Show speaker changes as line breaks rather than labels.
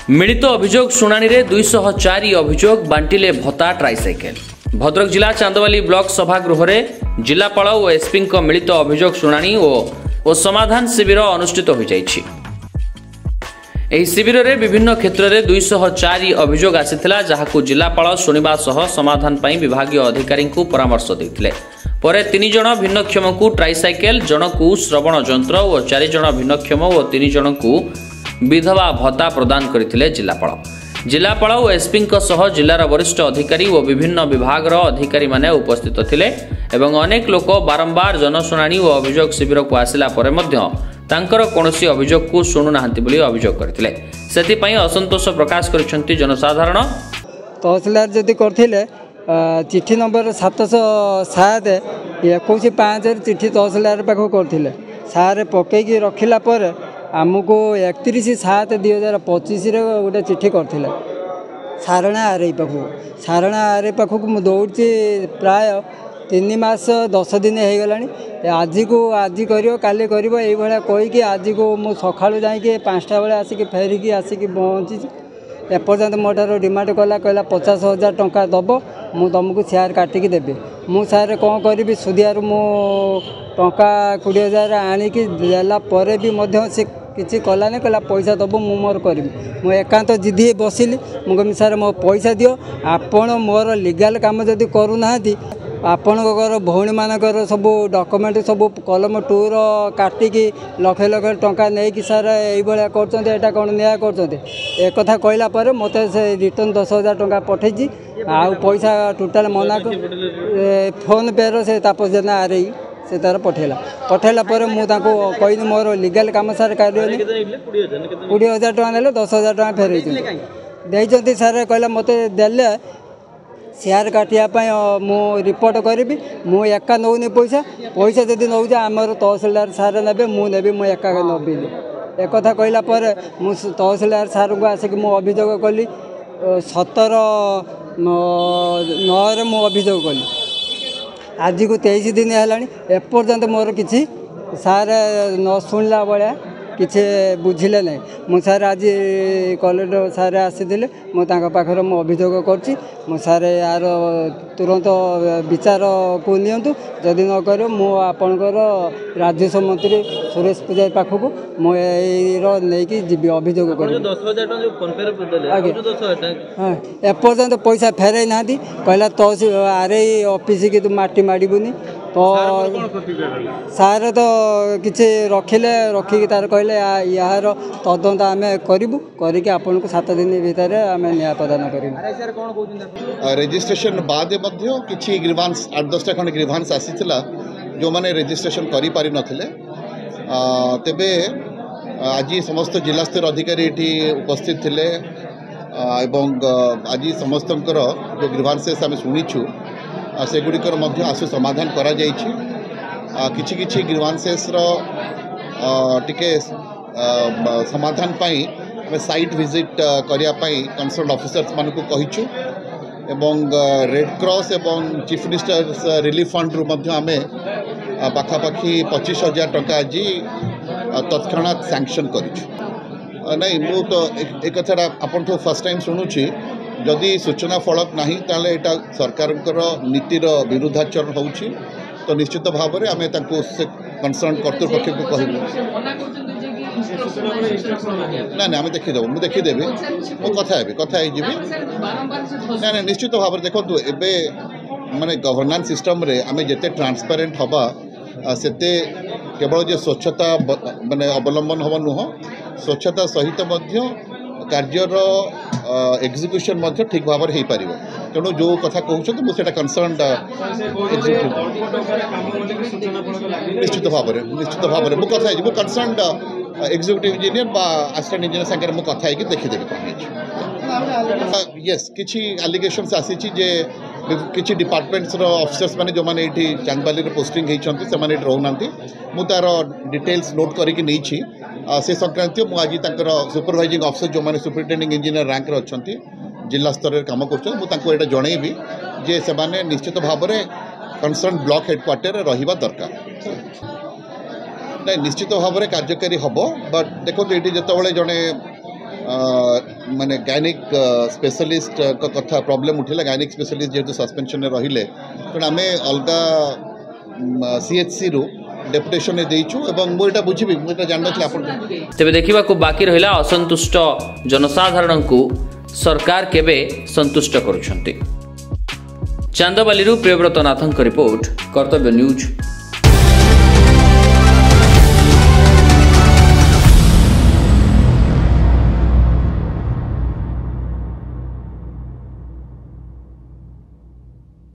मिलित अभियोग शुणाणी रे 204 अभियोग बांटिले भत्ता ट्राइसाइकेल। भद्रक जिला चांदवाली ब्लॉक सभागृह रे जिलापाल और एसपी मिलित अभियोग शुणाणी और समाधान शिविर अनुष्ठित हो जाइछि। एही शिविर रे विभिन्न क्षेत्र में 204 अभियोग आसीथिला, जहाकु जिलापाल शुणिबा सह समाधान पई विभागीय अधिकारी को परामर्श देथिले। परे 3 जण भिन्नक्षम को ट्राइसाइकेल, जनकु श्रवण यंत्र और 4 जण भिन्नक्षम और 3 जण को विधवा भत्ता प्रदान करथिले जिलापाल और एसपी सह जिलार वरिष्ठ अधिकारी और विभिन्न विभाग अधिकारी माने उपस्थित थिले एवं अनेक लोक बारंबार जनशुणाणी और अभियोग शिविर को आसिला परे मध्य तांकर कोनोसी अभियोग को शुणु नाहंती बोली अभियोग करथिले। सेति पई असंतोष प्रकाश करिसंती जनसाधारण।
तहसीलदार जदि करथिले चिट्ठी नंबर 707 21/5 चिट्ठी तहसीलदार पाखो करथिले, सारे पकेकी रखिला पर आमको 31/7/2025 गोटे चिट्ठी करथिले सारणा आरई पाखु को दौड़ी प्राय 3 मास 10 दिन हो गलानी। आज कर काली कर कहीकि आज को मु सका जा 5टा बेले आसिक फेरिकी आसिक पहुँची। एपर्यंत मोटार डिमांड कला कहला 50,000 टंका दब मु तुमको शेयर काटिकी देबे। मु सारे कौन करी सुदियार मु टंका 20,000 आणिकी देला परे भी मध्य से किसी कलानी कहला पैसा दब मु मोर करी। मु एकांत जिद्दी बसिली, मु कमी सारे मो पैसा दियो, आपण मोर लीगल काम जदि करूना आपणकर भौणी मानकर सब डॉक्यूमेंट सब कलम 2 काटिकी लक्ष लक्ष टंका नहीं कि सार ये कर कौन न्याय कर कथा कहला पर मत से रिटर्न 10,000 टंका पठेची। आ पैसा टोटाल मना फोन पे से तापस जेना आरई से तार पठेला पर मुझे कही मोर लीगल काम सार कर 20,000 टका ना 10,000 टका फेर सार कहला मत देले शेयर काटापी मु रिपोर्ट करी। मु एका नौनी पैसा जदि नौ आमर तहसीलदार सार ने मुझे मु एका नबीली एक कथा कहला पर मु तहसीलदार सार को आसिक मु अभियोग कली 17/9 मु अभियोग कली। आज को 23 दिन है एपर्यंत मोर किसी सार न शुणला भाया किसी बुझिले नहीं। मु सार आज कलेक्टर सार आसी पाखर मु अभियोग कर सार यार तुरंत विचार को नियंतु, जदि न कर मु आपणकर राजस्व मंत्री सुरेश पूजारी पाखक मुझे जीवी अभियोग कर। एपर्यंत पैसा फेरई ना कहला तहसील आरई ऑफिस की तू माटी माड़बूनी तो सार तो किसी रखिकी तार कहले यार तदंत आम करूँ करके आपन को 7 दिन भितर आम न्याय प्रदान करूँ।
रेजिस्ट्रेशन बाद किसी ग्रीवांस 8-10टा खंड ग्रीवांस आसीथिला जो माने रेजिस्ट्रेशन करि पारि नथिले। तेबे आज समस्त जिला स्तर अधिकारी एठी उपस्थित थिले एवं आज समस्तंकर जो ग्रीवांसेस आम शुणीचु सेगुड़िकर मध्य आसु समाधान करा जाइछि। किछि किछि ग्रीवांसेस रो टिके समाधान पाई आम साइट विजिट करिया पाई कंसर्न ऑफिसर्स मानकु कहिछु एवं रेड क्रॉस एवं चीफ मिनिस्टर्स रिलीफ फंड रु मध्य आमे पाखापाखि 25,000 टंका आज तत्क्षणात सैंक्शन करिछु। नहीं मु तो एक कथा आपन तो फर्स्ट टाइम शुणुछि, जदि सूचना फलक नहीं ताले एटा सरकारकर नीतिर विरुद्धाचरण होउछि तो निश्चित भाव में आमे ताको से कंसर्न कर्तृपक्ष को कहबु ना आम देखीदेव मुझे देखीदेवी मो कथा ना निश्चित भाव में देखो एबे माने गवर्नेंस सिस्टम रे आमे जेते ट्रांसपेरेंट हवा सेते केवल जे स्वच्छता माने अवलंबन हवा नुह, स्वच्छता सहित मध्य कार्यर एग्जीक्यूशन मध्य ठीक भाव में हो पार। तेणु जो कथा कहते मुझे कंसर्न निश्चित भाव में मुझे कथा कंसर्न एग्जीक्यूटिव इंजीनियर बा असिस्टेंट इंजीनियर सागर मु कथा है देखीदेवी कौन यस किसी एलिगेशंस आसी जे किसी डिपार्टमेंट्स ऑफिसर्स माने जो माने एठी चांदबाली रे पोस्टिंग होइछंती से माने रहउना मु तार डिटेल्स नोट करके नहीं से संक्रांति मु आज तांकर सुपरवाइजिंग ऑफिसर जो माने सुपरिटेंडिंग इंजीनियर रैंक रे अछंती जिला स्तर काम करछन मु तांको एटा जणैबी जे से माने निश्चित भाव में कंसर्न ब्लॉक हेडक्वार्टर रहिबा दरकार। नहीं निश्चित भाव में कार्यकारी हम बट देखो ये जिते जड़े माने गायनिक स्पेशलिस्ट कथा प्रॉब्लम उठिला गायनिक स्पेशलिस्ट जेहेतु सस्पेंशन रहिले तेणु आम अलगा CHC रु डेपुटेशन देइछु एवं मो एटा बुझिबी मो एटा जान नथिला आपण
तेबे देखिबा को बाकी रहिला असंतुष्ट जनसाधारण को सरकार केबे संतुष्ट करूछंती। चांदबाली प्रियव्रत नाथन रिपोर्ट कर्तव्य न्यूज।